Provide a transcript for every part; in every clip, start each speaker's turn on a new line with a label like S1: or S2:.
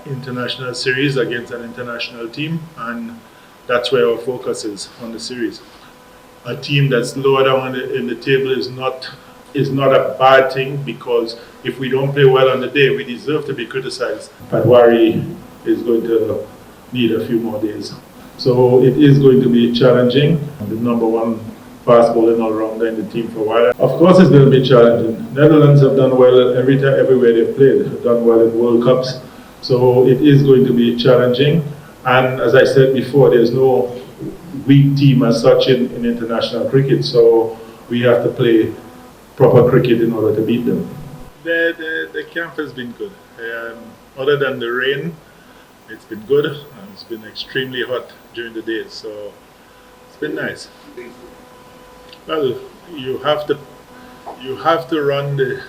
S1: international series against an international team, and that's where our focus is on the series. A team that's lower down in the table is not a bad thing, because if we don't play well on the day, we deserve to be criticized. Patwari is going to need a few more days. So it is going to be challenging. The number one fast bowling all-rounder in the team for a while. Of course it's going to be challenging. Netherlands have done well everywhere they've played. They've done well in World Cups. So it is going to be challenging. And as I said before, there's no weak team as such in international cricket. So we have to play proper cricket in order to beat them. The camp has been good. Other than the rain, it's been good. And it's been extremely hot during the day, so it's been nice. Well, you have to run the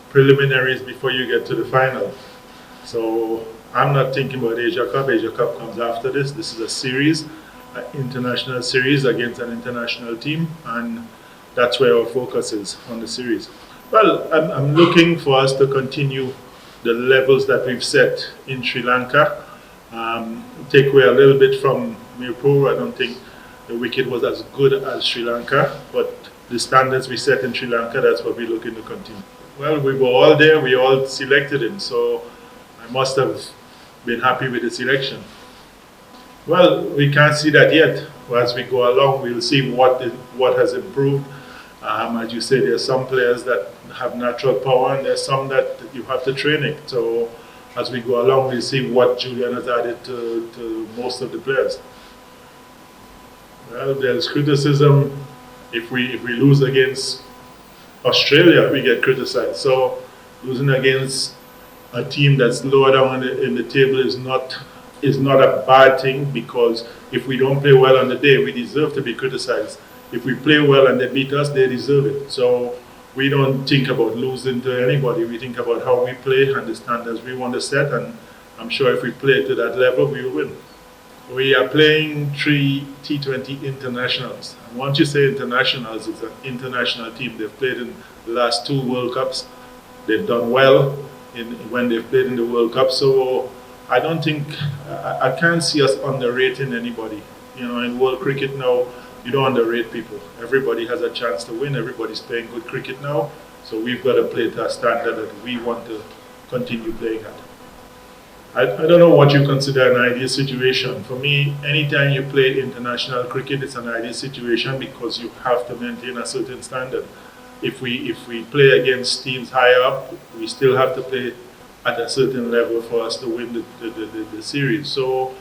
S1: preliminaries before you get to the final. So I'm not thinking about Asia Cup. Asia Cup comes after this. This is a series, an international series against an international team, and that's where our focus is on the series. Well, I'm looking for us to continue the levels that we've set in Sri Lanka. Take away a little bit from Mirpur. I don't think the wicket was as good as Sri Lanka, but the standards we set in Sri Lanka, that's what we're looking to continue. Well, we were all there, we all selected him, so I must have been happy with the selection. Well, we can't see that yet. As we go along, we'll see what has improved. As you say, there are some players that have natural power, and there's some that you have to train it. So as we go along, we'll see what Julian has added to most of the players. Well, there's criticism. If we lose against Australia, we get criticized. So losing against a team that's lower down in the table is not a bad thing, because if we don't play well on the day, we deserve to be criticized. If we play well and they beat us, they deserve it. So we don't think about losing to anybody. We think about how we play and the standards we want to set, and I'm sure if we play to that level, we will win. We are playing 3 T20 internationals. And once you say internationals, it's an international team. They've played in the last 2 World Cups. They've done well when they've played in the World Cup. So I don't think, I can't see us underrating anybody. You know, in world cricket now, you don't underrate people. Everybody has a chance to win. Everybody's playing good cricket now. So we've got to play to a standard that we want to continue playing at. I don't know what you consider an ideal situation. For me, anytime you play international cricket, it's an ideal situation, because you have to maintain a certain standard. If we play against teams higher up, we still have to play at a certain level for us to win the series. So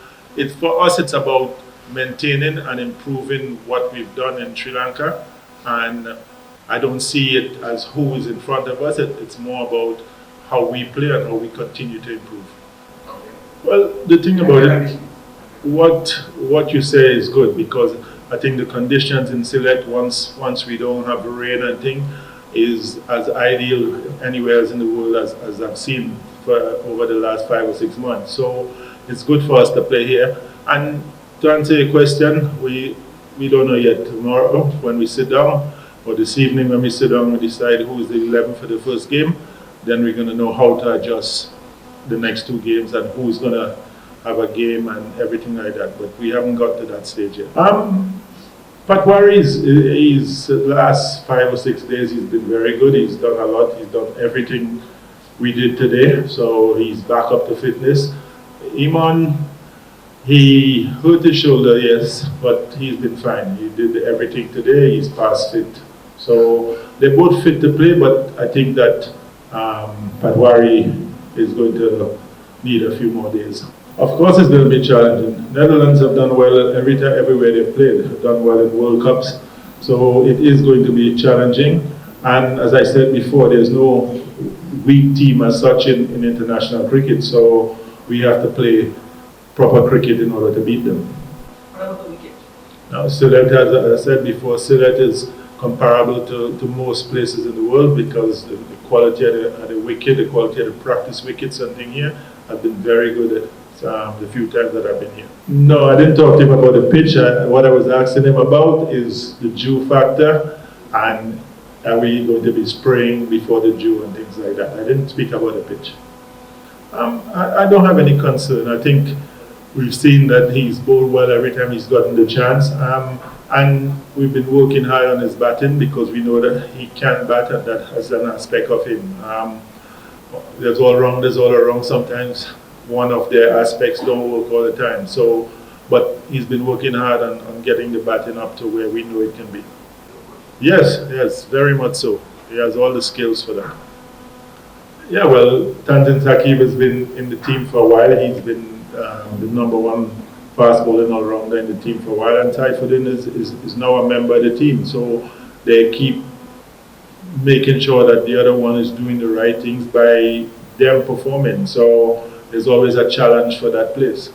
S1: for us, it's about maintaining and improving what we've done in Sri Lanka, and I don't see it as who is in front of us. It's more about how we play and how we continue to improve. Well, the thing about it, what you say is good, because I think the conditions in Sylhet, once we don't have rain and thing, is as ideal anywhere else in the world as I've seen over the last 5 or 6 months. So it's good for us to play here. And to answer your question, we don't know yet. Tomorrow when we sit down, or this evening when we sit down, we decide who is the 11 for the first game. Then we're going to know how to adjust the next 2 games and who's going to have a game and everything like that. But we haven't got to that stage yet. Patwari is the last 5 or 6 days, he's been very good. He's done a lot. He's done everything we did today. So he's back up to fitness. Iman, he hurt his shoulder, yes, but he's been fine. He did everything today. He's past fit. So they're both fit to play, but I think that Patwari is going to need a few more days. Of course it's going to be challenging. Netherlands have done well everywhere they've played. They've done well in World Cups. So it is going to be challenging. And as I said before, there's no weak team as such in international cricket. So we have to play proper cricket in order to beat them.
S2: What about the wicket?
S1: Now, Sylhet, as I said before, Sylhet is comparable to most places in the world, because the quality of the wicket, the quality of the practice wickets and thing here have been very good the few times that I've been here. No, I didn't talk to him about the pitch. What I was asking him about is the dew factor, and are we going to be spraying before the dew and things like that. I didn't speak about the pitch. I don't have any concern. I think we've seen that he's bowled well every time he's gotten the chance. And we've been working hard on his batting because we know that he can bat, and that has an aspect of him. There's all around. Sometimes one of their aspects don't work all the time. So, but he's been working hard on getting the batting up to where we know it can be. Yes, very much so. He has all the skills for that. Yeah, well, Tanzan Saqib has been in the team for a while. He's been the #1 fast bowling all-rounder in the team for a while, and Saifuddin is now a member of the team. So they keep making sure that the other one is doing the right things by them performing. So there's always a challenge for that place.